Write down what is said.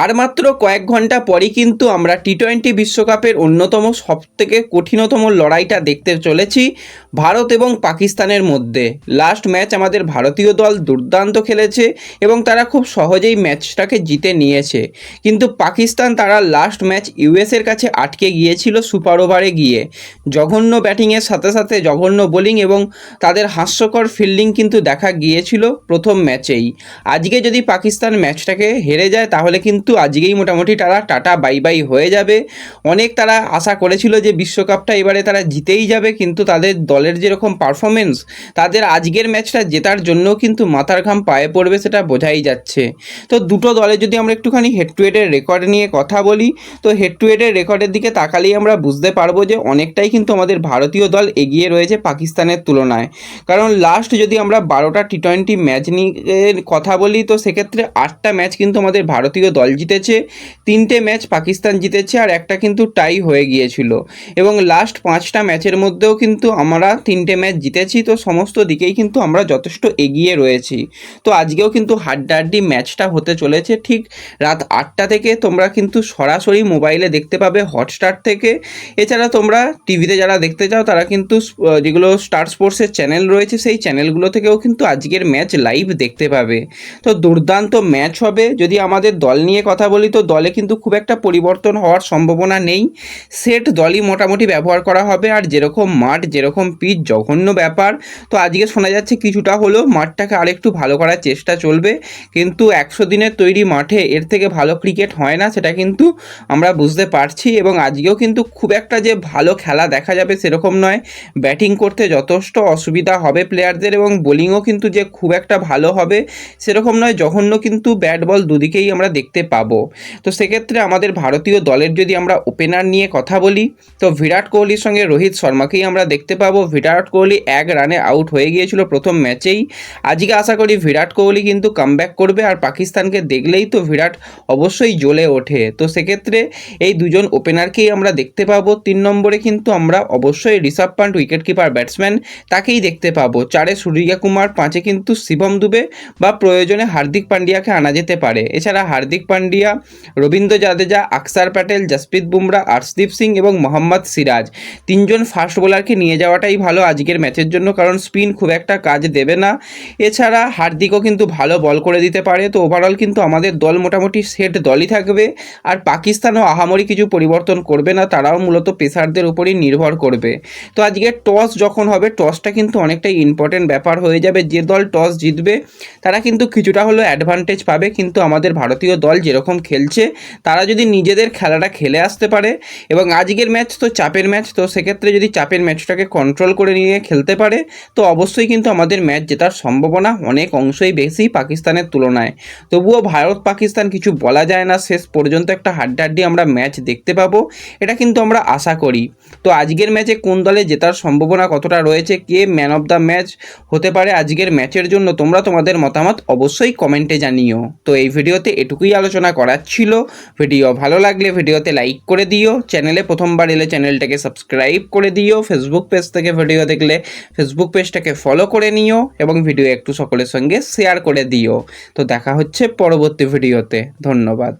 আর মাত্র কয়েক ঘন্টা পরই কিন্তু আমরা টি-20 বিশ্বকাপের অন্যতম সবথেকে কঠিনতম লড়াইটা দেখতে চলেছি ভারত এবং পাকিস্তানের মধ্যে। লাস্ট ম্যাচ আমাদের ভারতীয় দল দুর্দান্ত খেলেছে এবং তারা খুব সহজেই ম্যাচটাকে জিতে নিয়েছে, কিন্তু পাকিস্তান তারা লাস্ট ম্যাচ ইউএসের কাছে আটকে গিয়েছিল সুপার ওভারে গিয়ে। জঘন্য ব্যাটিংয়ের সাথে সাথে জঘন্য বোলিং এবং তাদের হাস্যকর ফিল্ডিং কিন্তু দেখা গিয়েছিল প্রথম ম্যাচেই। আজকে যদি পাকিস্তান ম্যাচটাকে হেরে যায় তাহলে কিন্তু আজকেই মোটামুটি তারা টাটা বাই বাই হয়ে যাবে। অনেক তারা আশা করেছিল যে বিশ্বকাপটা এবারে তারা জিতেই যাবে, কিন্তু তাদের দলের যেরকম পারফরমেন্স, তাদের আজকের ম্যাচটা জেতার জন্য কিন্তু মাথার ঘাম পায়ে পড়বে সেটা বোঝাই যাচ্ছে। তো দুটো দলে যদি আমরা একটুখানি হেড টু হেডের রেকর্ড নিয়ে কথা বলি, তো হেড টু হেডের রেকর্ডের দিকে তাকালেই আমরা বুঝতে পারবো যে অনেকটাই কিন্তু আমাদের ভারতীয় দল এগিয়ে রয়েছে পাকিস্তানের তুলনায়। কারণ লাস্ট যদি আমরা 12টা টি-20 ম্যাচ নিয়ে কথা বলি, তো সেক্ষেত্রে 8টা ম্যাচ কিন্তু আমাদের ভারতীয় দল জিতেছে, 3টে ম্যাচ পাকিস্তান জিতেছে আর একটা কিন্তু টাই হয়ে গিয়েছিল। এবং লাস্ট 5টা ম্যাচের মধ্যেও কিন্তু আমরা 3টে ম্যাচ জিতেছি। তো সমস্ত দিকেই কিন্তু আমরা যথেষ্ট এগিয়ে রয়েছি। তো আজকেও কিন্তু হাড্ডাহাড্ডি ম্যাচটা হতে চলেছে ঠিক রাত 8টা থেকে। তোমরা কিন্তু সরাসরি মোবাইলে দেখতে পাবে হটস্টার থেকে। এছাড়া তোমরা টিভিতে যারা দেখতে চাও তারা কিন্তু যেগুলো স্টার স্পোর্টসের চ্যানেল রয়েছে সেই চ্যানেলগুলো থেকেও কিন্তু আজকের ম্যাচ লাইভ দেখতে পাবে। তো দুর্দান্ত ম্যাচ হবে। যদি আমাদের দল নিয়ে কথা বলি, তো দলে কিন্তু খুব একটা পরিবর্তন হওয়ার সম্ভাবনা নেই। সেট দলই মোটামুটি ব্যবহার করা হবে। আর যেরকম মাঠ, যেরকম পিচ, জঘন্য ব্যাপার। তো আজকে শোনা যাচ্ছে কিছুটা হলেও মাঠটাকে আরেকটু ভালো করার চেষ্টা চলবে, কিন্তু 100 দিনের তৈরি মাঠে এর থেকে ভালো ক্রিকেট হয় না, সেটা কিন্তু আমরা বুঝতে পারছি। এবং আজকেও কিন্তু খুব একটা যে ভালো খেলা দেখা যাবে সেরকম নয়। ব্যাটিং করতে যথেষ্ট অসুবিধা হবে প্লেয়ারদের এবং বোলিংও কিন্তু যে খুব একটা ভালো হবে সেরকম নয়। জঘন্য কিন্তু ব্যাট বল দুদিকেই আমরা দেখতে পাবো। তো সেক্ষেত্রে আমাদের ভারতীয় দলের যদি আমরা ওপেনার নিয়ে কথা বলি, তো বিরাট কোহলির সঙ্গে রোহিত শর্মাকেই আমরা দেখতে পাবো। বিরাট কোহলি 1 রানে আউট হয়ে গিয়েছিল প্রথম ম্যাচেই। আজকে আশা করি বিরাট কোহলি কিন্তু কামব্যাক করবে, আর পাকিস্তানকে দেখলেই তো বিরাট অবশ্যই জ্বলে ওঠে। তো সেক্ষেত্রে এই দুজন ওপেনারকেই আমরা দেখতে পাবো। 3 নম্বরে কিন্তু আমরা অবশ্যই Rishabh punt wicket keeper batsman তাকেই দেখতে পাবো। 4-এ সূর্য কুমার, 5-এ কিন্তু শিবম দুবে বা প্রয়োজনে হার্দিক পান্ডিয়াকে আনা যেতে পারে। এছাড়া হার্দিক পান্ডিয়া, রবীন্দ্র জাদেজা, আকসার প্যাটেল, জসপ্রীত বুমরা, আর্শদীপ সিং এবং মোহাম্মদ সিরাজ 3জন ফাস্ট বোলারকে নিয়ে যাওয়াটাই ভালো আজকের ম্যাচের জন্য, কারণ স্পিন খুব একটা কাজ দেবে না। এছাড়া হার্দিকও কিন্তু ভালো বল করে দিতে পারে। তো ওভারঅল কিন্তু আমাদের দল মোটামুটি সেট দলই থাকবে। আর পাকিস্তানও আহামরি কিছু পরিবর্তন করবে না, তারাও মূলত পেসারদের উপরই নির্ভর করবে। তো আজকে টস যখন হবে, টসটা কিন্তু অনেকটাই ইম্পর্টেন্ট ব্যাপার হয়ে যাবে। যে দল টস জিতবে তারা কিন্তু কিছুটা হলেও অ্যাডভান্টেজ পাবে। কিন্তু আমাদের ভারতীয় দল যেরকম খেলছে, তারা যদি নিজেদের খেলাটা খেলে আসতে পারে, এবং আজকের ম্যাচ তো চাপের ম্যাচ, তো সেক্ষেত্রে যদি চাপের ম্যাচটাকে কন্ট্রোল করে নিয়ে খেলতে পারে, তো অবশ্যই কিন্তু আমাদের ম্যাচ জেতার সম্ভাবনা অনেক অংশই বেশি পাকিস্তানের তুলনায়। তবুও ভারত পাকিস্তান কিছু বলা যায় না, শেষ পর্যন্ত একটা হাড্ডাহাড্ডি আমরা ম্যাচ দেখতে পাবো, এটা কিন্তু আমরা আশা করি। তো আজকের ম্যাচে কোন দলে জেতার সম্ভাবনা কতটা রয়েছে, কে ম্যান অফ দ্য ম্যাচ হতে পারে আজকের ম্যাচের জন্য, তোমরা তোমাদের মতামত অবশ্যই কমেন্টে জানিও। তো এই ভিডিওতে এটুকুই আলোচনা করার ছিল। ভিডিও ভালো লাগলে ভিডিওতে লাইক করে দিও, চ্যানেলে প্রথমবার এলে চ্যানেলটাকে সাবস্ক্রাইব করে দিও, ফেসবুক পেজ থেকে ভিডিও দেখলে ফেসবুক পেজটাকে ফলো করে নিও, এবং ভিডিও একটু সকলের সঙ্গে শেয়ার করে দিও। তো দেখা হচ্ছে পরবর্তী ভিডিওতে। ধন্যবাদ।